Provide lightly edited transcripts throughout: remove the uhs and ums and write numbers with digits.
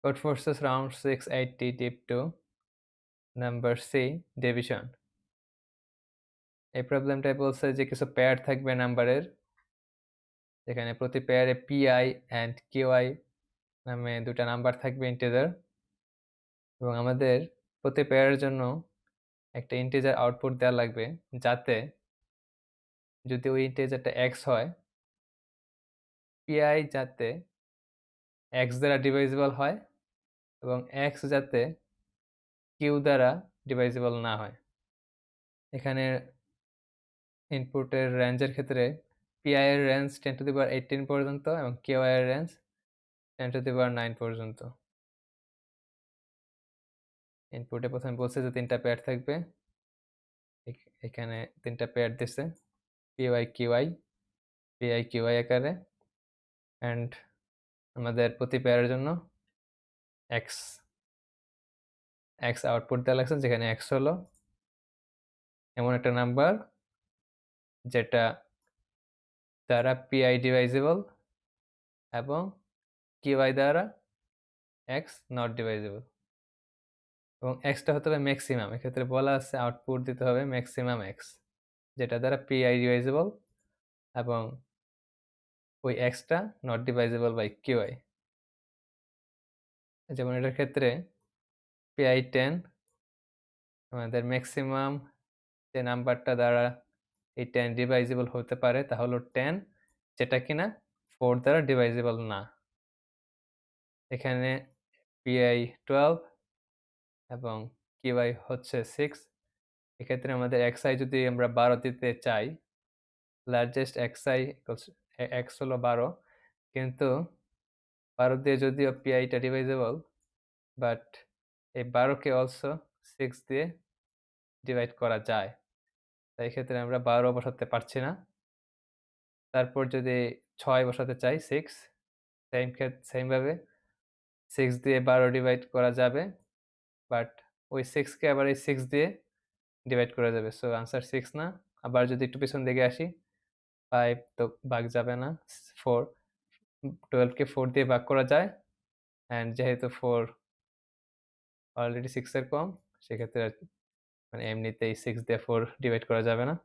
Code forces round 680 tip 2. Number C, division. এই প্রবলেমটাই বলছে যে কিছু পেয়ার থাকবে নাম্বারের, যেখানে প্রতি পেয়ারে PI and QI নামে দুটা নাম্বার থাকবে ইন্টিজার, এবং আমাদের প্রতি পেয়ারের জন্য একটা ইন্টিজার আউটপুট দেওয়া লাগবে, যাতে যদি ওই ইন্টিজারটা x হয়, PI যাতে x দ্বারা ডিভাইজেবল হয় এবং x যাতে q দ্বারা ডিভাইজেবল না হয়। এখানে ইনপুটের রেঞ্জের ক্ষেত্রে PI এর রেঞ্জ 10^18 পর্যন্ত এবং QI এর রেঞ্জ 10^9 পর্যন্ত। ইনপুটে প্রথমে বলছে যে 3টা পেয়ার থাকবে, এখানে 3টা পেয়ার দিছে PY QI, PI QI আকারে, অ্যান্ড আমাদের প্রতি পেয়ারের জন্য x আউটপুট দেওয়া লাগছে, যেখানে x হলো এমন একটা নাম্বার যেটা দ্বারা PI ডিভাইজেবল এবং QI দ্বারা x নট ডিভাইজেবল, এবং xটা হতে হবে ম্যাক্সিমাম। এক্ষেত্রে বলা আছে আউটপুট দিতে হবে ম্যাক্সিমাম x, যেটা দ্বারা PI ডিভাইজেবল এবং ওই xটা নট ডিভাইজেবল বাই QI। যেমন এটার ক্ষেত্রে PI 10, আমাদের ম্যাক্সিমাম যে নাম্বারটা দ্বারা এই 10 ডিভাইজেবল হতে পারে তা হলো 10, যেটা কিনা 4 দ্বারা ডিভাইজেবল না। এখানে PI 12 এবং QI হচ্ছে 6। এক্ষেত্রে আমাদের xi যদি আমরা 12 দিতে চাই, লার্জেস্ট xi x হলো 12, কিন্তু 12 দিয়ে যদিও PIটা ডিভাইজেবল, বাট এই 12কে অলসো 6 দিয়ে ডিভাইড করা যায়, তাই এক্ষেত্রে আমরা 12 বসাতে পারছি না। তারপর যদি 6 বসাতে চাই, 6, সেমভাবে 6 দিয়ে 12 ডিভাইড করা যাবে, বাট ওই 6কে আবার এই 6 দিয়ে ডিভাইড করা যাবে, সো আনসার 6 না। আবার যদি একটু পিছন দিকে আসি, 5 তো ভাগ যাবে না, 4, 12কে 4 দিয়ে ভাগ করা যায়, অ্যান্ড যেহেতু 4 অলরেডি 6 এর কম, সেক্ষেত্রে মানে এমনিতেই 6 দিয়ে 4 ডিভাইড করা যাবে না,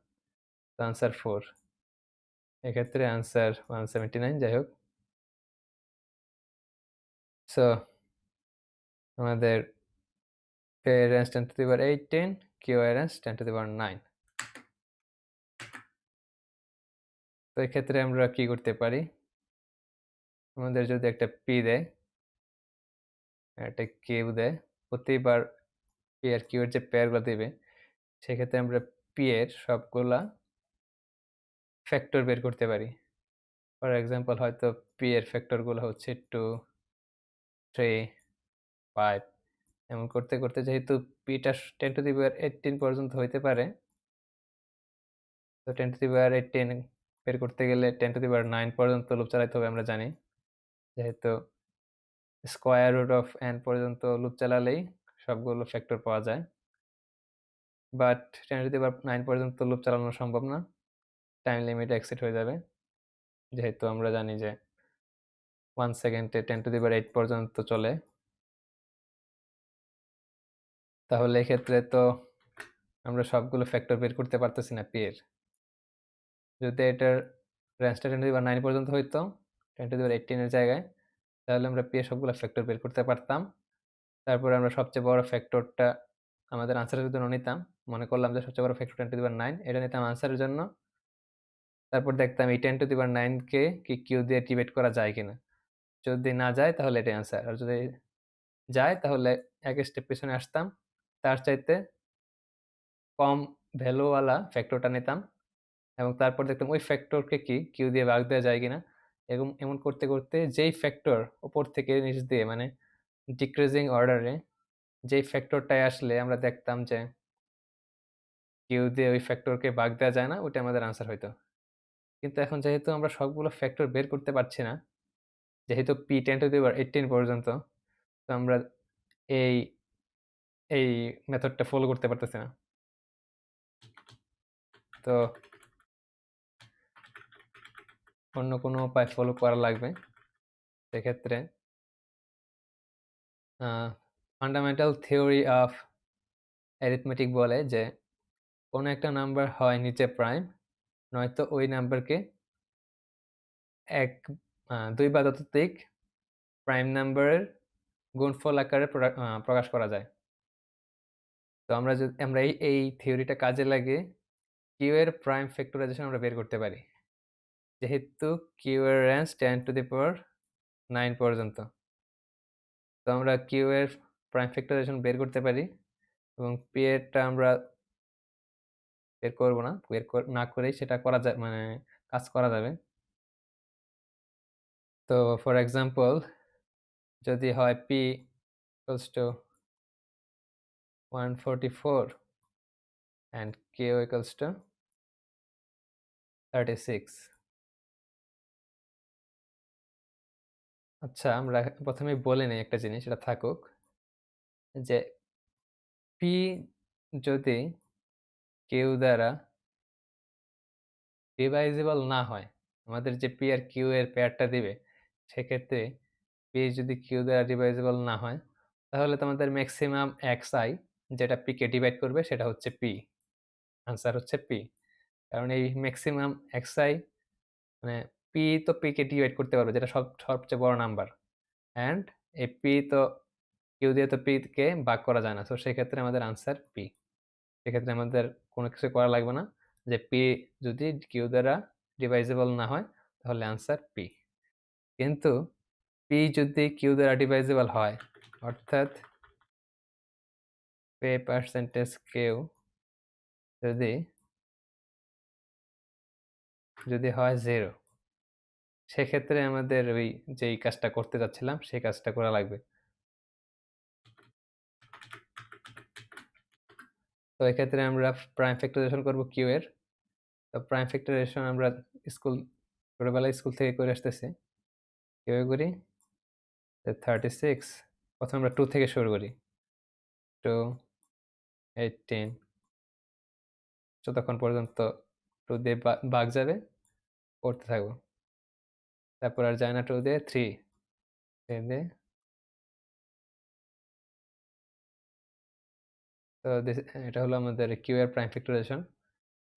তো আনসার 4। এক্ষেত্রে আনসার 179। যাই হোক, সো আমাদের PI range 10^18, QI range 10^9। তো এক্ষেত্রে আমরা কি করতে পারি, আমাদের যদি একটা P দেয়, একটা Q দেয়, প্রতিবার P আর Q এর যে পেয়ারগুলো দেবে, সেক্ষেত্রে আমরা P এর সবগুলা ফ্যাক্টর বের করতে পারি। ফর এক্সাম্পল, হয়তো P এর ফ্যাক্টরগুলো হচ্ছে 2, 3, 5, এমন করতে করতে যেহেতু Pটা 10^18 পর্যন্ত হইতে পারে, তো 10^18 বের করতে গেলে 10^9 পর্যন্ত লুপ চালাতে হবে, আমরা জানি, যেহেতু স্কোয়ার রুট অফ n পর্যন্ত লুপ চালালেই সবগুলো ফ্যাক্টর পাওয়া যায়, বাট 10^9 পর্যন্ত লুপ চালানো সম্ভব না, টাইম লিমিট এক্সিড হয়ে যাবে, যেহেতু আমরা জানি যে 1 সেকেন্ডে 10^8 পর্যন্ত চলে। তাহলে এক্ষেত্রে তো আমরা সবগুলো ফ্যাক্টর বের করতে পারতেছি না P এর। যদি এটার রেঞ্জটা 10^9 পর্যন্ত হইতো 10^18 এর জায়গায়, তাহলে আমরা P এর সবগুলো ফ্যাক্টর বের করতে পারতাম। তারপরে আমরা সবচেয়ে বড় ফ্যাক্টরটা আমাদের আনসারের জন্য নিতাম, মনে করলাম যে সবচেয়ে বড় ফ্যাক্টর 10^9, এটা নিতাম আনসারের জন্য। তারপর দেখতাম এই 10^9কে কি Q দিয়ে ডিভাইড করা যায় কিনা, যদি না যায় তাহলে এটাই আনসার, আর যদি যায় তাহলে এক স্টেপ পিছনে আসতাম, তার চাইতে কম ভ্যালুওয়ালা ফ্যাক্টরটা নিতাম, এবং তারপর দেখতাম ওই ফ্যাক্টরকে কি Q দিয়ে ভাগ দেওয়া যায় কিনা, এবং এমন করতে করতে যেই ফ্যাক্টর উপর থেকে নিচ দিয়ে মানে ডিক্রিজিং অর্ডারে যেই ফ্যাক্টরটাই আসলে আমরা দেখতাম যে Q দিয়ে ওই ফ্যাক্টরকে ভাগ দেওয়া যায় না, ওটা আমাদের আনসার হইতো। কিন্তু এখন যেহেতু আমরা সবগুলো ফ্যাক্টর বের করতে পারছি না, যেহেতু P 10^18 পর্যন্ত, তো আমরা এই এই মেথডটা ফলো করতে পারতেছি না। তো অন্য কোনো উপায় ফলো করা লাগবে। সেক্ষেত্রে ফান্ডামেন্টাল থিওরি অফ অ্যারিথমেটিক বলে যে কোনো একটা নাম্বার হয় নিচে প্রাইম, নয়তো ওই নাম্বারকে এক দুই বা ততোধিক প্রাইম নাম্বারের গুণফল আকারে প্রকাশ করা যায়। তো আমরা এই থিওরিটা কাজে লাগিয়ে কিউ এর প্রাইম ফ্যাক্টরাইজেশন আমরা বের করতে পারি, যেহেতু কিউ এর রেঞ্জ 10⁹ পর্যন্ত। তো আমরা কিউ এর প্রাইম ফ্যাক্টরাইজেশন বের করতে পারি, এবং পি এরটা আমরা বের করব না, না করেই সেটা করা যায়, মানে কাজ করা যাবে। তো ফর এক্সাম্পল যদি হয় P equals to 144 and q equals to 36। আচ্ছা, আমরা প্রথমে বলে নেই একটা জিনিস, এটা থাকুক, যে পি যদি কিউ দ্বারা ডিভাইজেবল না হয়, আমাদের যে পি আর কিউ এর পেয়ারটা দিবে, সেক্ষেত্রে পি যদি কিউ দ্বারা ডিভাইজেবল না হয়, তাহলে তোমাদের ম্যাক্সিমাম এক্স আই যেটা পি কে ডিভাইড করবে সেটা হচ্ছে পি। আনসার হচ্ছে পি, কারণ এই ম্যাক্সিমাম এক্স আই মানে পি তো পি কে ডিভাইড করতে পারবে, যেটা সবচেয়ে বড় নাম্বার, অ্যান্ড এই পি তো কিউ দিয়ে তো পি কে ভাগ করা যায় না, তো সেক্ষেত্রে আমাদের আনসার পি। সেক্ষেত্রে আমাদের কোনো কিছু করা লাগবে না, যে পি যদি কিউ দ্বারা ডিভাইজেবল না হয় তাহলে আনসার পি। কিন্তু পি যদি কিউ দ্বারা ডিভাইজেবল হয়, অর্থাৎ পে পার্সেন্টেজ কিউ যদি যদি হয় 0, সেক্ষেত্রে আমাদের ওই যেই কাজটা করতে যাচ্ছিলাম সেই কাজটা করা লাগবে। তো এক্ষেত্রে আমরা প্রাইম ফ্যাক্টরাইজেশন করব কিউ এর। তো প্রাইম ফ্যাক্টরাইজেশন আমরা ছোটবেলায় স্কুল থেকে করে আসতেছি। কিভাবে করি? 36, প্রথমে আমরা 2 থেকে শুরু করি, 2 18, যতক্ষণ পর্যন্ত 2 দিয়ে ভাগ যাবে করতে থাকবো, তারপর আর যায় না 2 দিয়ে 3 দিয়ে। তো এটা হলো আমাদের কিউ এর প্রাইম ফ্যাক্টরাইজেশন।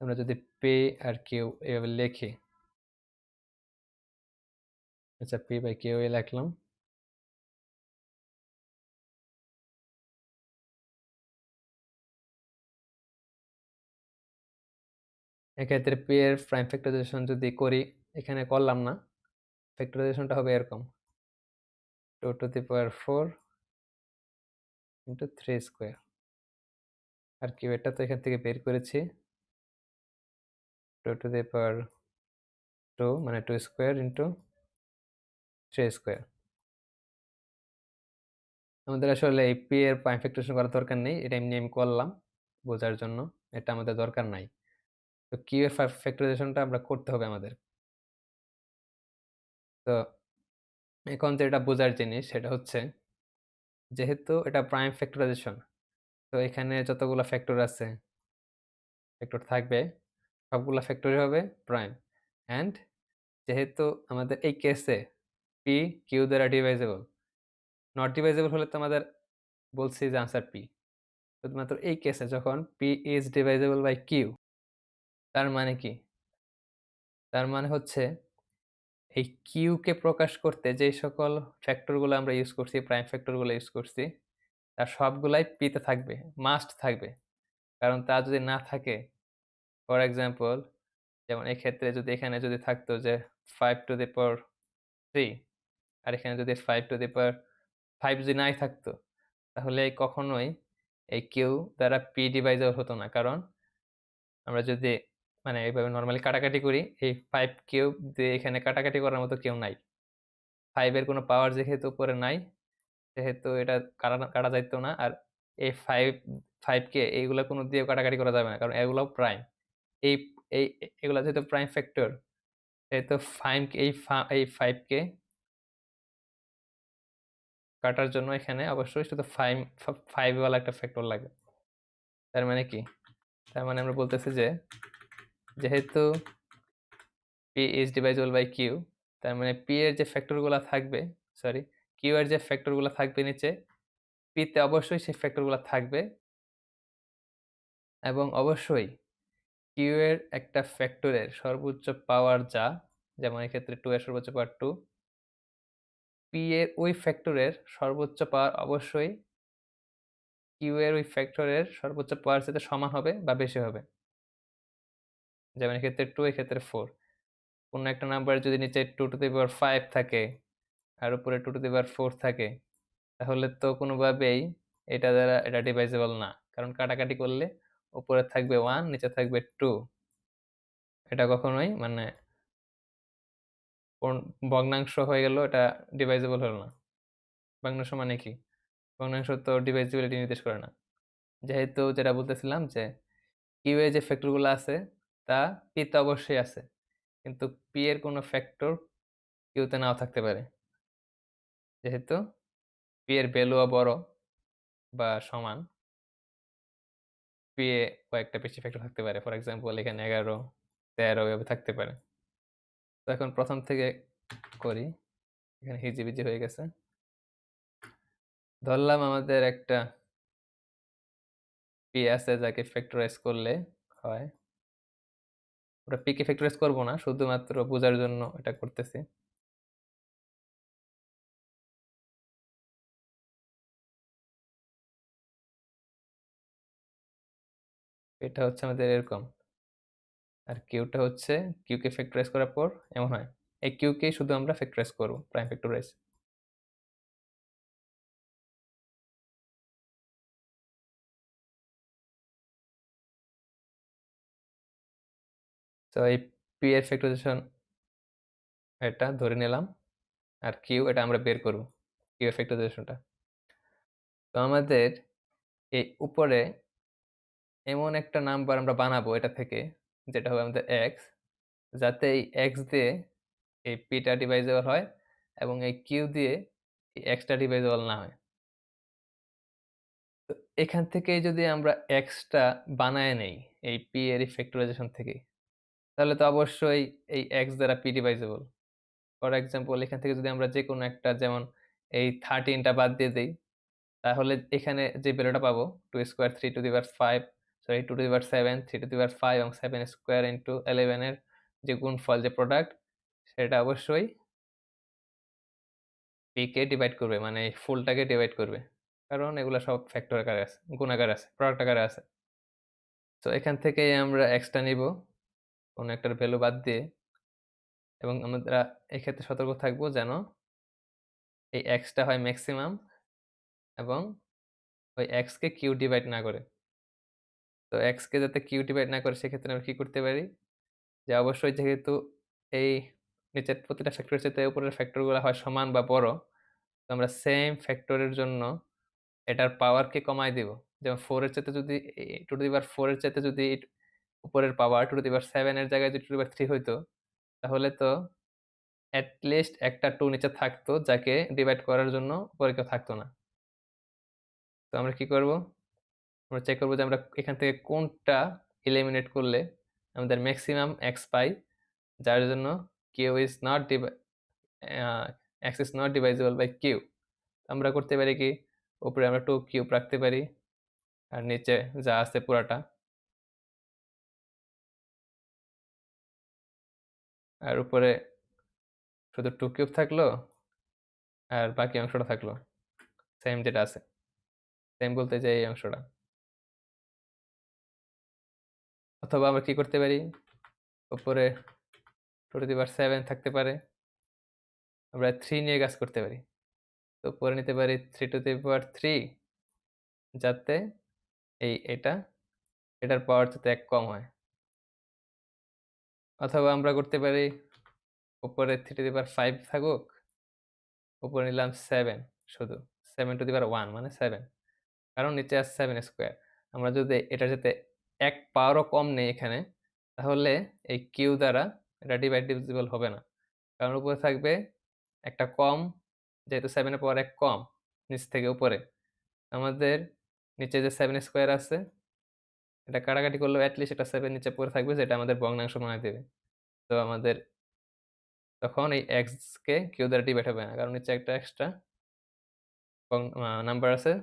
আমরা যদি পি আর কিউ এভাবে লিখি, আচ্ছা পি বাই কিউ এ লিখলাম, এক্ষেত্রে পি এর প্রাইম ফ্যাক্টরাইজেশন যদি করি, এখানে করলাম না, ফ্যাক্টরাইজেশনটা হবে এরকম, 2 to the power 4 into 3 square. আর কিউ এটা তো এখান থেকে বের করেছি, 2 টু দি পাওয়ার 2 মানে 2 স্কোয়ার ইন্টু 3 স্কোয়ার। আমাদের আসলে এই পি এর প্রাইম ফ্যাক্টরাইজেশন করার দরকার নেই, এটা এমনি আমি করলাম বোঝার জন্য, এটা আমাদের দরকার নাই। তো কিউ এর ফ্যাক্টরাইজেশনটা আমরা করতে হবে আমাদের। তো এখন যেটা বোঝার জিনিস সেটা হচ্ছে, যেহেতু এটা প্রাইম ফ্যাক্টরাইজেশন, তো এখানে যতগুলো ফ্যাক্টর আছে, ফ্যাক্টর থাকবে, সবগুলো ফ্যাক্টরই হবে প্রাইম। অ্যান্ড যেহেতু আমাদের এই কেসে পি কিউ দ্বারা ডিভাইজেবল, নট ডিভাইজেবল হলে তো আমাদের বলছি যে আনসার পি। শুধুমাত্র এই কেসে যখন P is divisible by Q, তার মানে কি? তার মানে হচ্ছে এই কিউ কে প্রকাশ করতে যে সকল ফ্যাক্টরগুলো আমরা ইউজ করছি, প্রাইম ফ্যাক্টরগুলো ইউজ করছি, তার সবগুলাই পিতে থাকবে, মাস্ট থাকবে। কারণ তা যদি না থাকে, ফর এক্সাম্পল যেমন এক্ষেত্রে যদি এখানে যদি থাকতো যে 5 টু দি পাওয়ার 3, আর এখানে যদি 5 টু দি পাওয়ার 5 যদি নাই থাকতো, তাহলে কখনোই এই কিউ দ্বারা পি ডিভাইজেবল হতো না। কারণ আমরা যদি মানে এইভাবে নর্মালি কাটাকাটি করি, এই 5 কিউব দিয়ে এখানে কাটাকাটি করার মতো কেউ নাই। 5 এর কোনো পাওয়ার যেহেতু উপরে নাই, সেহেতু এটা কাটা যাইতো না। আর এই 5 কে এইগুলা কোনো দিয়ে কাটাকাটি করা যাবে না, কারণ এগুলাও প্রাইম। এই এই এগুলা যেহেতু প্রাইম ফ্যাক্টর, সেহেতু 5 কে কাটার জন্য এখানে অবশ্যই শুধু 5 ওয়ালা একটা ফ্যাক্টর লাগবে। তার মানে কি? তার মানে আমরা বলতেছি যে যেহেতু P is divisible by Q, তার মানে পি এর যে ফ্যাক্টরগুলো থাকবে, সরি কিউ এর যে ফ্যাক্টরগুলো থাকবে নিচে, p তে অবশ্যই সেই ফ্যাক্টরগুলো থাকবে এবং অবশ্যই q এর একটা ফ্যাক্টরের সর্বোচ্চ পাওয়ার যা, যেমন এক্ষেত্রে 2 এর সর্বোচ্চ পাওয়ার 2, p এর ওই ফ্যাক্টরের সর্বোচ্চ পাওয়ার অবশ্যই q এর ওই ফ্যাক্টরের সর্বোচ্চ পাওয়ার সাথে সমান হবে বা বেশি হবে। যেমন এক্ষেত্রে 2, এক্ষেত্রে 4। কোন একটা নাম্বারে যদি নিচে 2 টু দি পাওয়ার 5 থাকে আর উপরে 2 টু দি পাওয়ার 4 থাকে, তাহলে তো কোনোভাবেই এটা দ্বারা এটা ডিভাইজেবল না। কারণ কাটাকাটি করলে উপরে থাকবে 1, নিচে থাকবে 2। এটা কখনোই মানে ভগ্নাংশ হয়ে গেল, এটা ডিভাইজেবল হলো না। ভগ্নাংশ মানে কি? ভগ্নাংশ তো ডিভাইজিবিলিটি নির্দেশ করে না। যেহেতু যেটা বলতেছিলাম যে কিউ এ যে ফ্যাক্টরগুলো আছে তা পি তে অবশ্যই আছে, কিন্তু পি এর কোনো ফ্যাক্টর কিউতে নাও থাকতে পারে, যেহেতু পি এর ভ্যালুও বড় বা সমান। পি এ কয়েকটা বেশি ফ্যাক্টর থাকতে পারে, ফর এক্সাম্পল এখানে 11, 13 এভাবে থাকতে পারে। তো এখন প্রথম থেকে করি, এখানে হিজিবিজি হয়ে গেছে। ধরলাম আমাদের একটা পি আছে যাকে ফ্যাক্টরাইজ করলে হয়। ওটা পি কে ফ্যাক্টরাইজ করবো না, শুধুমাত্র বোঝার জন্য এটা করতেছি। এটা হচ্ছে আমাদের এরকম, আর কিউটা হচ্ছে কিউ কে ফ্যাক্টরাইজ করার পর এমন হয়। এই কিউ কে শুধু আমরা ফ্যাক্টরাইজ করব, প্রাইম ফ্যাক্টরাইজ। তো এই পি এর ফ্যাক্টরাইজেশন এটা ধরে নিলাম, আর কিউ এটা আমরা বের করব, কিউ এর ফ্যাক্টরাইজেশনটা। তো আমাদের এই উপরে এমন একটা নাম্বার আমরা বানাবো এটা থেকে, যেটা হবে আমাদের এক্স, যাতে এই এক্স দিয়ে এই পিটা ডিভাইজেবল হয় এবং এই কিউ দিয়ে এই এক্সটা ডিভাইজেবল না হয়। তো এখান থেকে যদি আমরা এক্সটা বানায় নেই এই পি এর ফ্যাক্টরাইজেশন থেকে, তাহলে তো অবশ্যই এই এক্স দ্বারা পি ডিভাইজেবল। ফর এক্সাম্পল এখান থেকে যদি আমরা যে কোনো একটা, যেমন এই 13টা বাদ দিয়ে দিই, তাহলে এখানে যে ভ্যালুটা পাবো 2 square 3 to the power 5, sorry 2 to the power 7, 3 to the power 5 এবং 7 স্কোয়ার ইন্টু 11 এর যে গুণফল, যে প্রোডাক্ট, সেটা অবশ্যই পি কে ডিভাইড করবে, মানে এই ফুলটাকে ডিভাইড করবে, কারণ এগুলো সব ফ্যাক্টর আকারে আছে, গুণ আকারে আছে, প্রোডাক্ট আকারে আছে। তো এখান থেকে আমরা এক্সটা নিব কোনো একটার ভ্যালু বাদ দিয়ে, এবং আমরা এক্ষেত্রে সতর্ক থাকবো যেন এই এক্সটা হয় ম্যাক্সিমাম এবং ওই এক্স কে কিউ ডিভাইড না করে। তো এক্স কে যাতে কিউ ডিভাইড না করে, সেক্ষেত্রে আমরা কি করতে পারি, যে অবশ্যই যেহেতু এই নিচের প্রতিটা ফ্যাক্টরের সাথে উপরের ফ্যাক্টরগুলো হয় সমান বা বড়, তো আমরা সেম ফ্যাক্টরের জন্য এটার পাওয়ারকে কমায় দিব। যেমন 4 এর চাইতে যদি 2 টু দি পাওয়ার 4 এর চাইতে যদি উপরের পাওয়ার 2 টু দি পাওয়ার 7 এর জায়গায় যদি 2 টু দি পাওয়ার 3 হইতো, তাহলে তো এট লিস্ট একটা 2 নিচে থাকতো, যাকে ডিভাইড করার জন্য উপরে কেউ থাকতো না। তো আমরা কি করব, আমরা চেক করব যে আমরা এখান থেকে কোনটা এলিমিনেট করলে আমাদের ম্যাক্সিমাম এক্স পাই, যার জন্য Q is not X is not divisible by Q. আমরা করতে পারি কি, উপরে আমরা 2 কিউব রাখতে পারি আর নিচে যা আছে পুরাটা, আর উপরে শুধু 2 কিউব থাকলো আর বাকি অংশটা থাকলো সেম যেটা আছে, সেম বলতে যে এই অংশটা। অথবা আমরা কি করতে পারি, উপরে 2 টু দি পাওয়ার 7 থাকতে পারে, আমরা 3 নিয়ে কাজ করতে পারি। তো উপরে নিতে পারি 3 টু দি পাওয়ার 3, যাতে এটার পাওয়ার যাতে 1 কম হয়। অথবা আমরা করতে পারি উপরে 3 টু দি পাওয়ার 5 থাকুক, উপরে নিলাম 7 শুধু, 7 টু দি পাওয়ার 1 মানে 7, কারণ নিচে আছে 7 স্কোয়ার। আমরা যদি এটার সাথে 1 পাওয়ারও কম নেই এখানে, তাহলে এই কিউ দ্বারা এটা ডিভাইডেবল হবে না, কারণ উপরে থাকবে একটা কম, যেহেতু 7 এর পাওয়ার 1 কম নিচ থেকে উপরে, আমাদের নিচে যে 7 স্কোয়ার আছে, এটা কাটাকাটি করলেও অ্যাটলিস্ট এটা 7 নিচে পড়ে থাকবে, যেটা আমাদের ভগ্নাংশ বানায় দেবে। তো আমাদের তখন এই এক্স কে কিউ দ্বারা ডিভাইড হবে না, কারণ নিচে একটা এক্সট্রা নাম্বার আছে,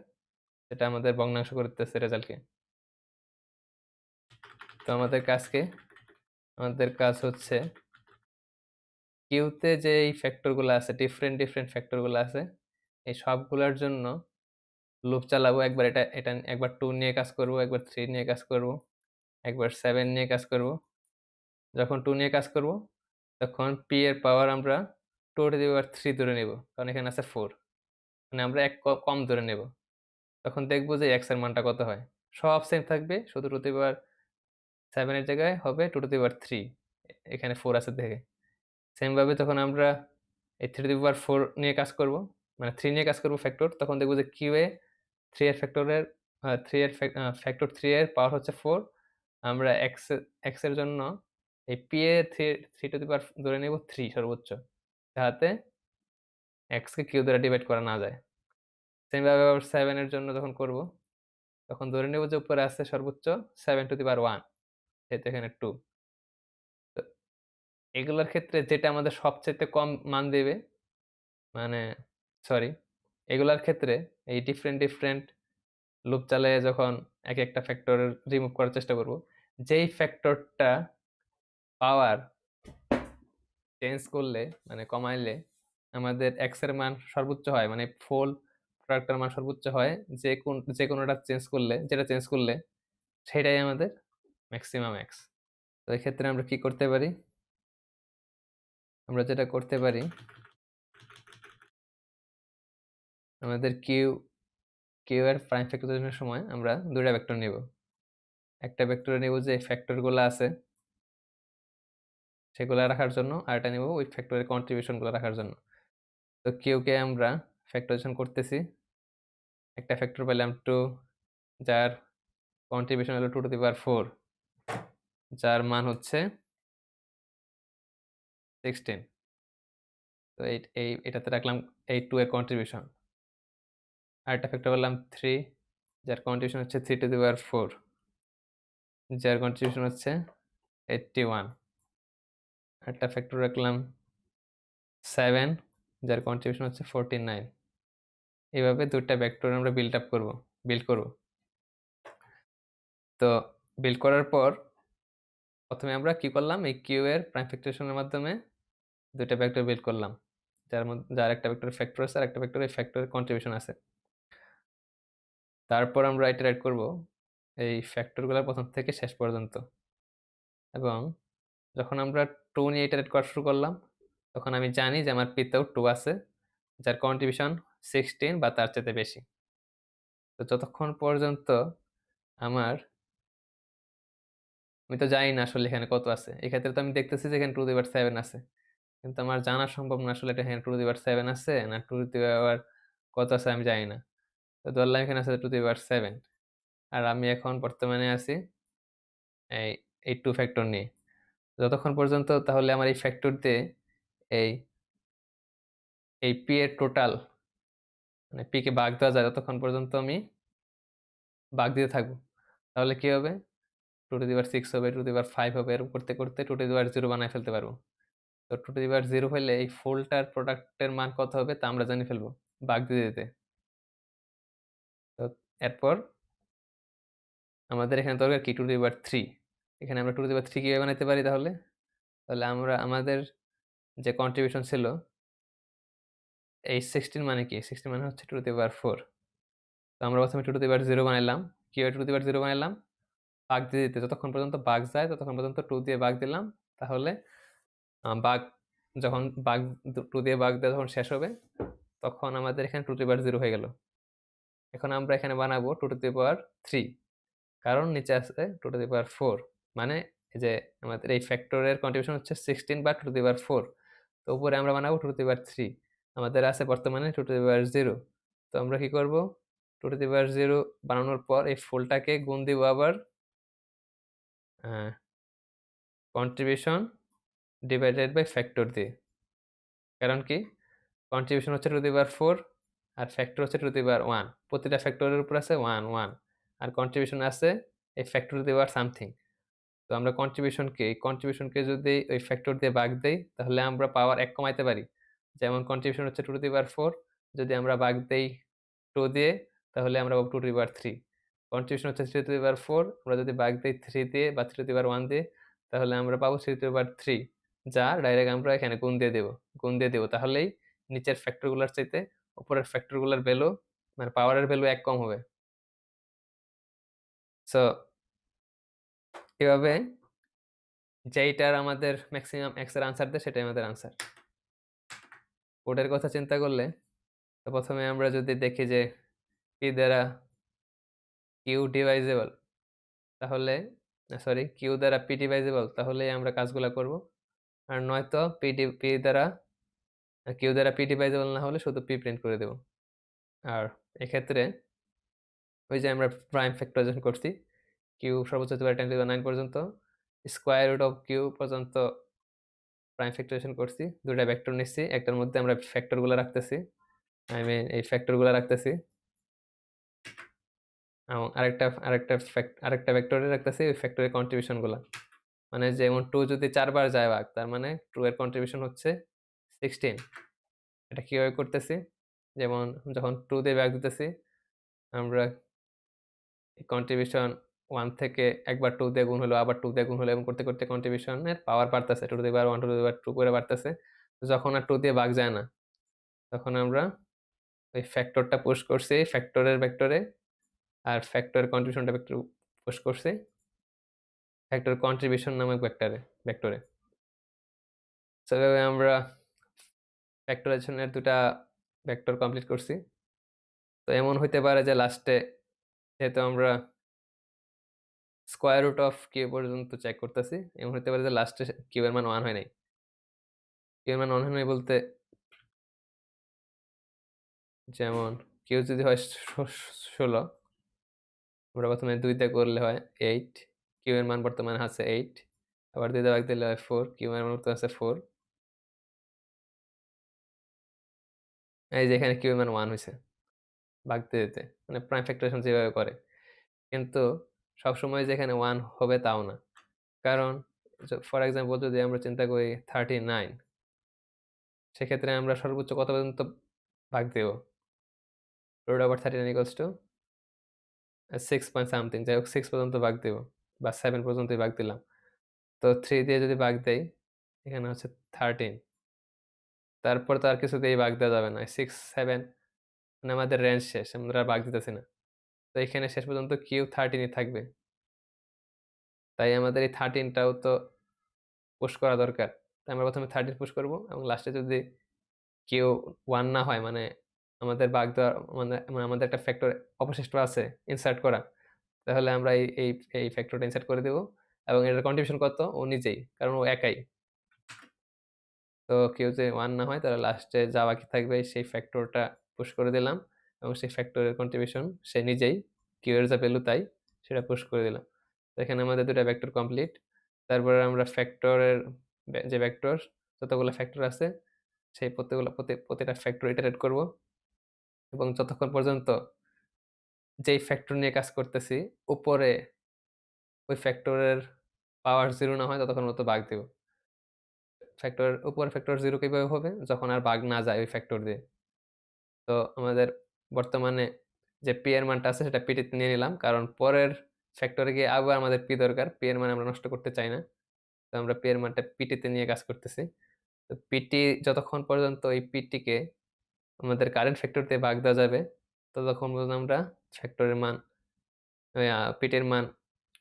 যেটা আমাদের ভগ্নাংশ করতেছে রেজাল্টকে। তো আমাদের কাজ হচ্ছে কিউতে যে এই ফ্যাক্টরগুলো আছে, ডিফারেন্ট ফ্যাক্টরগুলো আছে, এই সবগুলোর জন্য লুপ চালাবো। একবার এটা একবার 2 নিয়ে কাজ করব, একবার 3 নিয়ে কাজ করব, একবার 7 নিয়ে কাজ করব। যখন 2 নিয়ে কাজ করব তখন p এর পাওয়ার আমরা 2 টু দি পাওয়ার 3 ধরে নেব, কারণ এখানে আছে 4, মানে আমরা এক কম ধরে নেব। তখন দেখব যে x এর মানটা কত হয়। সব সেম থাকবে, শুধু 2 টু দি পাওয়ার 7 এর জায়গায় হবে 2 টু দি পাওয়ার 3, এখানে 4 আছে দেখে। সেম ভাবে তখন আমরা এই 3 টু দি পাওয়ার 4 নিয়ে কাজ করব, মানে 3 নিয়ে কাজ করব ফ্যাক্টর। তখন দেখব যে q এ 3 এর ফ্যাক্টরের 3 এর ফ্যাক্টর 3 এর পাওয়ার হচ্ছে 4। আমরা x এর জন্য এই p এ 3 টু দি পাওয়ার ধরে নেব 3 সর্বোচ্চ, যাতে x কে q দ্বারা ডিভাইড করা না যায়। সেম ভাবে আবার 7 এর জন্য যখন করব তখন ধরে নেব যে উপরে আছে সর্বোচ্চ 7 টু দি পাওয়ার 1, যেহেতু এখানে 2। তো এগুলোর ক্ষেত্রে যেটা আমাদের সবচাইতে কম মান দেবে, মানে সরি, এগুলার ক্ষেত্রে এই ডিফারেন্ট লুপ চালিয়ে যখন এক একটা ফ্যাক্টর রিমুভ করার চেষ্টা করব, যেই ফ্যাক্টরটা পাওয়ার চেঞ্জ করলে, মানে কমাইলে আমাদের x এর মান সর্বোচ্চ হয়, মানে ফুল প্রোডাক্টের মান সর্বোচ্চ হয়, যে কোনোটা যেটা চেঞ্জ করলে সেটাই আমাদের ম্যাক্সিমাম x। তো এক্ষেত্রে আমরা কি করতে পারি? আমরা যেটা করতে পারি, আমাদের কিউ এর প্রাইম ফ্যাক্টরাইজেশনের সময় আমরা দুইটা ভেক্টর নেব। একটা ভেক্টরে নেব যে ফ্যাক্টরগুলো আছে সেগুলো রাখার জন্য, আর এটা নেব ওই ফ্যাক্টরের কন্ট্রিবিউশনগুলো রাখার জন্য। তো কিউকে আমরা ফ্যাক্টরাইজেশন করতেছি। একটা ফ্যাক্টর পেলাম 2, যার কন্ট্রিবিউশন হলো 2 টু দি পাওয়ার 4, যার মান হচ্ছে 16। তো এটাতে রাখলাম এই 2 এর কন্ট্রিবিউশন। আর একটা ফ্যাক্টর পেলাম 3, যার কন্ট্রিবিউশন হচ্ছে 3 টু দি পাওয়ার 4, যার কন্ট্রিবিউশন হচ্ছে 81। একটা ফ্যাক্টর রাখলাম 7, যার কন্ট্রিবিউশন হচ্ছে 49। এইভাবে দুইটা ভেক্টর আমরা বিল্ড করব। তো বিল্ড করার পর প্রথমে আমরা কি করলাম, এই কিউ এর প্রাইম ফ্যাক্টরাইজেশনের মাধ্যমে দুইটা ভেক্টর বিল্ড করলাম, যার একটা ভেক্টরের ফ্যাক্টর আছে আর একটা ভেক্টরের ফ্যাক্টরের কন্ট্রিবিউশন আছে। তারপর আমরা ইটারেট করব এই ফ্যাক্টরগুলোর প্রথম থেকে শেষ পর্যন্ত, এবং যখন আমরা 2 নিয়ে ইটারেট করা শুরু করলাম তখন আমি জানি যে আমার পিতেও 2 আছে, যার কন্ট্রিবিউশন 16 বা তার চাইতে বেশি। তো যতক্ষণ পর্যন্ত আমার, আমি তো জানি না আসলে এখানে কত আছে, এক্ষেত্রে তো আমি দেখতেছি যে এখানে 2 টু দি পাওয়ার 7 আছে, কিন্তু আমার জানা সম্ভব না আসলে এটা এখানে 2 টু দি পাওয়ার 7 আছে না 2 টু দি পাওয়ার কত আছে আমি জানি না। তো ধরলাম এখানে আছে 2 টু দি পাওয়ার 7, আর আমি এখন বর্তমানে আছি এই এই 2 ফ্যাক্টর নিয়ে। যতক্ষণ পর্যন্ত তাহলে আমার এই ফ্যাক্টর দিয়ে এই এই পি এর টোটাল, মানে পি কে ভাগ দেওয়া যায়, ততক্ষণ পর্যন্ত আমি ভাগ দিতে থাকবো। তাহলে কি হবে, 2 টু দি পাওয়ার 6 হবে, 2 টু দি পাওয়ার 5 হবে, এরকম করতে করতে 2 টু দি পাওয়ার 0 বানায় ফেলতে পারবো। তো 2 টু দি পাওয়ার 0 হলে এই ফুলটার প্রোডাক্টের মান কত হবে তা আমরা জানি ফেলবো ভাগ দিতে দিতে। তো এরপর আমাদের এখানে দরকার কি, 2 টু দি পাওয়ার 3। এখানে আমরা 2 টু দি পাওয়ার 3 কিভাবে বানাইতে পারি? তাহলে আমরা আমাদের যে কন্ট্রিবিউশন ছিল এই 16 মানে কি, 16 মানে হচ্ছে 2 টু দি পাওয়ার 4। তো আমরা প্রথমে 2 টু দি পাওয়ার 0 বানাইলাম। কিভাবে 2 টু দি পাওয়ার 0 বানাইলাম? ভাগ দিয়ে দিতে, যতক্ষণ পর্যন্ত ভাগ যায় ততক্ষণ পর্যন্ত 2 দিয়ে ভাগ দিলাম। তাহলে ভাগ, যখন ভাগ 2 দিয়ে ভাগ দেওয়া যখন শেষ হবে তখন আমাদের এখানে 2 টু দি পাওয়ার 0 হয়ে গেল। এখন আমরা এখানে বানাবো 2 টু দি পাওয়ার 3, কারণ নিচে আছে 2 টু দি পাওয়ার 4, মানে এই যে আমাদের এই ফ্যাক্টরের কন্ট্রিবিউশন হচ্ছে 16 বা 2 টু দি পাওয়ার 4। তো উপরে আমরা বানাবো 2 টু দি পাওয়ার 3, আমাদের আছে বর্তমানে 2 টু দি পাওয়ার 0। তো আমরা কি করব, 2 টু দি পাওয়ার 0 বানানোর পর এই ফুলটাকে গুণ দিব আবার কন্ট্রিবিউশন ডিভাইডেড বাই ফ্যাক্টর দিয়ে। কারণ কি, কন্ট্রিবিউশন হচ্ছে 2 to the power 4 R factor হচ্ছে 2 টু দি পাওয়ার 1, প্রতিটা ফ্যাক্টরের উপর আছে 1 1, আর কন্ট্রিবিউশন আছে এই factor to the power something. তো আমরা কন্ট্রিবিউশনকে যদি ওই ফ্যাক্টর দিয়ে ভাগ দেই তাহলে আমরা পাওয়ার 1 কমাইতে পারি। যেমন কন্ট্রিবিউশন হচ্ছে 2 টু দি পাওয়ার 4, যদি আমরা ভাগ দেই 2 দিয়ে তাহলে আমরা পাবো 2 টু দি পাওয়ার 3। কন্ট্রিবিউশন হচ্ছে 3 টু দি পাওয়ার 4, আমরা যদি ভাগ দেই 3 দিয়ে বা 3 টু দি পাওয়ার 1 দিয়ে, তাহলে আমরা পাবো 3 টু দি পাওয়ার 3, যা ডাইরেক্ট আমরা এখানে গুণ দিয়ে দেব। তাহলেই নিচের ফ্যাক্টরগুলোর চাইতে উপরের ফ্যাক্টরগুলোর ভ্যালু, মানে পাওয়ারের ভ্যালু 1 কম হবে। সো এভাবে যেইটার আমাদের ম্যাক্সিমাম x এর আনসার দেয় সেটাই আমাদের আনসার। কোডের কথা চিন্তা করলে তো প্রথমে আমরা যদি দেখি যে p দ্বারা q ডিভাইজেবল, তাহলে সরি q দ্বারা p ডিভাইজেবল, তাহলেই আমরা কাজগুলা করব। আর নয়তো p দ্বারা q দ্বারা p ডিভাইজেবল না হলে শুধু p প্রিন্ট করে দেব। আর এক্ষেত্রে ওই যে আমরা প্রাইম ফ্যাক্টরাইজেশন করছি, q সর্বোচ্চ হতে পারে 10 টু দি 9 পর্যন্ত, স্কয়ার রুট অফ q পর্যন্ত প্রাইম ফ্যাক্টরাইজেশন করছি। দুটো ভেক্টর নিচ্ছি, একটার মধ্যে আমরা ফ্যাক্টরগুলো রাখতেছি, এই ফ্যাক্টরগুলো রাখতেছি, এবং আরেকটা ভেক্টরে রাখতেছি ওই ফ্যাক্টরের কন্ট্রিবিউশনগুলো। মানে যেমন 2 যদি 4 বার যায় ভাগ, তার মানে 2 এর কন্ট্রিবিউশন হচ্ছে 16। এটা কিভাবে করতেছি? যেমন যখন 2 দিয়ে ভাগ দিতেছি, আমরা কন্ট্রিবিউশন 1 থেকে একবার 2 দিয়ে গুণ হলো, আবার 2 দিয়ে গুণ হলো, এবং করতে করতে কন্ট্রিবিউশনের পাওয়ার বাড়তেছে, 2 to the power 1 two the পাওয়ার 2 করে বাড়তেছে। যখন আর 2 দিয়ে ভাগ যায় না, তখন আমরা ওই ফ্যাক্টরটা পুশ করছি ফ্যাক্টরের ভেক্টরে, আর ফ্যাক্টরের কন্ট্রিবিউশনটা ভেক্টর পুশ করছি ফ্যাক্টর কন্ট্রিবিউশন নামক ভেক্টরে। সো এভাবে আমরা ফ্যাক্টরাইজেশনের দুটা ভেক্টর কমপ্লিট করছি। তো এমন হইতে পারে যে লাস্টে, যেহেতু আমরা স্কয়ার রুট অফ কিউ পর্যন্ত চেক করতেছি, এমন হইতে পারে যে লাস্টে কিউ এর মান 1 হয় নাই। কিউ এর মান 1 হয় নাই বলতে, যেমন কিউ যদি হয় 16, আমরা প্রথমে 2 দিয়ে করলে হয় 8, কিউ এর মান বর্তমানে আছে 8, আবার 2 দিয়ে ভাগ দিলে হয় 4, কিউ এর মান বর্তমানে আছে 4। এই যে এখানে কিউ এর মান 1 হইছে ভাগ দিতে, মানে প্রাইম ফ্যাক্টরাইজেশন যেভাবে করে। কিন্তু সবসময় যে এখানে 1 হবে তাও না, কারণ ফর এক্সাম্পল যদি আমরা চিন্তা করি 39, সেক্ষেত্রে আমরা সর্বোচ্চ কত পর্যন্ত ভাগ দেব? Root over 39 equals to 6 point something, যাই হোক 6 পর্যন্ত ভাগ দেব, বা 7 পর্যন্তই ভাগ দিলাম। তো 3 দিয়ে যদি ভাগ দেই, এখানে হচ্ছে 13, তারপর তো আর কিছু দিয়েই ভাগ দেওয়া যাবে না, 6 7 মানে আমাদের রেঞ্জ শেষ, আমরা আর ভাগ দিতেছি না। তো এখানে শেষ পর্যন্ত কিউ 13ই থাকবে, তাই আমাদের এই 13টাও তো পুশ করা দরকার। তাই আমরা প্রথমে 13 পুশ করব, এবং লাস্টে যদি কেউ 1 না হয়, মানে আমাদের ভাগ দেওয়া, মানে আমাদের একটা ফ্যাক্টর অবশিষ্ট আছে ইনসার্ট করা, তাহলে আমরা এই ফ্যাক্টরটা ইনসার্ট করে দেব, এবং এটার কন্ট্রিবিউশন কত? ও নিজেই, কারণ ও একাই। তো কেউ যদি 1 না হয়, তাহলে লাস্টে যা বাকি থাকবে সেই ফ্যাক্টরটা পুশ করে দিলাম, এবং সেই ফ্যাক্টরের কন্ট্রিবিউশন সে নিজেই, কিউ এর যা ভ্যালু তাই, সেটা পুশ করে দিলাম। তো এখানে আমাদের দুটা ভেক্টর কমপ্লিট। তারপরে আমরা ফ্যাক্টরের যে ভেক্টর, যতগুলো ফ্যাক্টর আছে সেই প্রতিটা ফ্যাক্টর ইটারেট করব, এবং যতক্ষণ পর্যন্ত যেই ফ্যাক্টর নিয়ে কাজ করতেছি উপরে ওই ফ্যাক্টরের পাওয়ার 0 না হয়, ততক্ষণ মতো ভাগ দেব। ফ্যাক্টরের উপরে ফ্যাক্টর 0 কিভাবে হবে? যখন আর ভাগ না যায় ওই ফ্যাক্টর দিয়ে। তো আমাদের বর্তমানে যে পি এর মানটা আছে সেটা পিটিতে নিয়ে নিলাম, কারণ পরের ফ্যাক্টরে গিয়ে আবার আমাদের পি দরকার, পি এর মান আমরা নষ্ট করতে চাই না। তো আমরা পি এর মানটা পিটিতে নিয়ে কাজ করতেছি। তো পিটি যতক্ষণ পর্যন্ত এই পিটিকে আমাদের কারেন্ট ফ্যাক্টর দিয়ে ভাগ দেওয়া যাবে, ততক্ষণ পর্যন্ত আমরা ফ্যাক্টরের মান, পিটের মান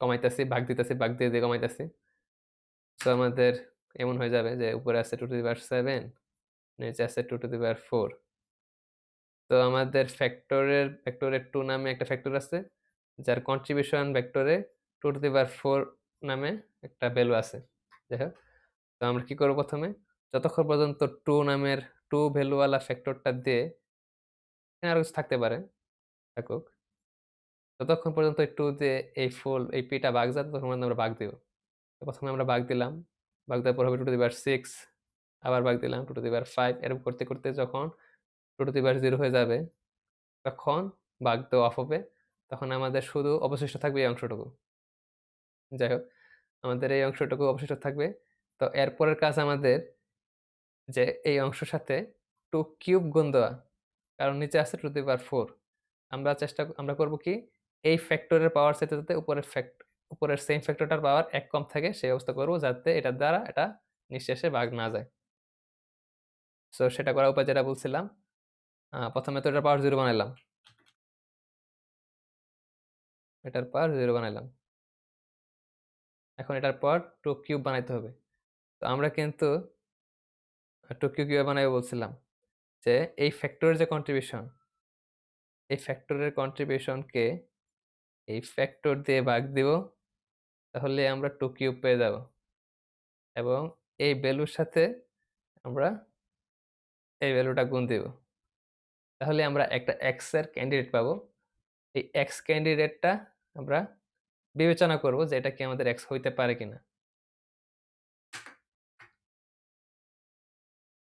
কমাইতেছি, ভাগ দিয়ে দিয়ে কমাইতেছি। তো আমাদের এমন হয়ে যাবে যে উপরে আছে 2 টু দি পাওয়ার 7, নিচে আছে 2 টু দি পাওয়ার 4। তো আমাদের ভেক্টরের 2 নামে একটা ফ্যাক্টর আছে, যার কন্ট্রিবিউশন ভেক্টরে 2 টু দি পাওয়ার 4 নামে একটা ভ্যালু আছে। যাই হোক, তো আমরা কি করব? প্রথমে যতক্ষণ পর্যন্ত 2 নামের 2 ভ্যালুওয়ালা ফ্যাক্টরটা দিয়ে, এখানে আরো কিছু থাকতে পারে, থাকুক, ততক্ষণ পর্যন্ত এই 2 দিয়ে এই পিটা ভাগ যায়, ততক্ষণ পর্যন্ত আমরা ভাগ দিব। প্রথমে আমরা ভাগ দিলাম, ভাগ দেওয়ার পর হবে 2 টু দি পাওয়ার 6, আবার ভাগ দিলাম 2 টু দি পাওয়ার 5, এরকম করতে করতে যখন 2 টু দি পাওয়ার 0 হয়ে যাবে, তখন ভাগ দেওয়া অফ হবে, তখন আমাদের শুধু অবশিষ্ট থাকবে এই অংশটুকু। যাই হোক, আমাদের এই অংশটুকু অবশিষ্ট থাকবে। তো এরপরের কাজ আমাদের যে এই অংশের সাথে 2 কিউব গুণ দেওয়া, কারণ নিচে আছে 2 টু দি পাওয়ার 4, আমরা করব কি, এই ফ্যাক্টরের পাওয়ার চাইতে যাতে উপরের সেম ফ্যাক্টরটার পাওয়ার 1 কম থাকে সেই অবস্থা করব, যাতে এটার দ্বারা এটা নিঃশেষে ভাগ না যায়। সো সেটা করার উপায় যেটা বলছিলাম, প্রথমে তো এটার পাওয়ার 0 বানাইলাম, এটার পাওয়ার 0 বানাইলাম। এখন এটার পর 2 কিউব বানাইতে হবে। তো আমরা কিন্তু 2 কিউব কিভাবে বানাইবো বলছিলাম, যে এই ফ্যাক্টরের যে কন্ট্রিবিউশন, এই ফ্যাক্টরের কন্ট্রিবিউশনকে এই ফ্যাক্টর দিয়ে ভাগ দিব, তাহলে আমরা 2 কিউব পেয়ে যাব। এবং এই ভ্যালুর সাথে আমরা এই ভ্যালুটা গুণ দিব, তাহলে আমরা একটা এক্স এর ক্যান্ডিডেট পাবো। এই এক্স ক্যান্ডিডেটটা আমরা বিবেচনা করব যে এটা কি আমাদের এক্স হইতে পারে কিনা।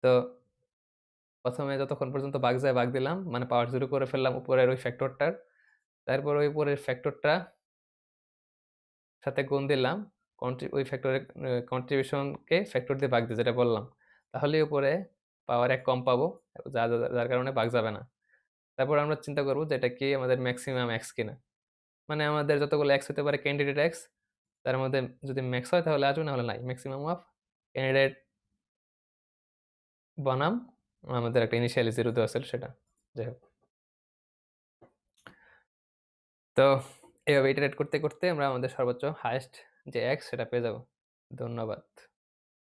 তো প্রথমে যতক্ষণ পর্যন্ত ভাগ যায় ভাগ দিলাম, মানে পাওয়ার 0 করে ফেললাম উপরের ওই ফ্যাক্টরটার। তারপর ওই উপরের ফ্যাক্টরটা সাথে গুণ দিলাম, ওই ফ্যাক্টরের কন্ট্রিবিউশনকে ফ্যাক্টর দিয়ে ভাগ দিয়ে, যেটা বললাম। তাহলে উপরে পাওয়ার 1 কম পাবো, যার কারণে ভাগ যাবে না। তারপর আমরা চিন্তা করব যে এটা কি আমাদের ম্যাক্সিমাম এক্স কিনা। মানে আমাদের যতগুলো এক্স হতে পারে ক্যান্ডিডেট এক্স, তার মধ্যে যদি ম্যাক্স হয় তাহলে আসবে, না হলে নাই। ম্যাক্সিমাম অফ ক্যান্ডিডেট বনাম আমাদের একটা ইনিশিয়ালি 0 দেওয়া ছিল সেটা। যাই হোক, তো এভাবে ইটারেট করতে করতে আমরা আমাদের সর্বোচ্চ হাইয়েস্ট যে এক্স সেটা পেয়ে যাব। ধন্যবাদ।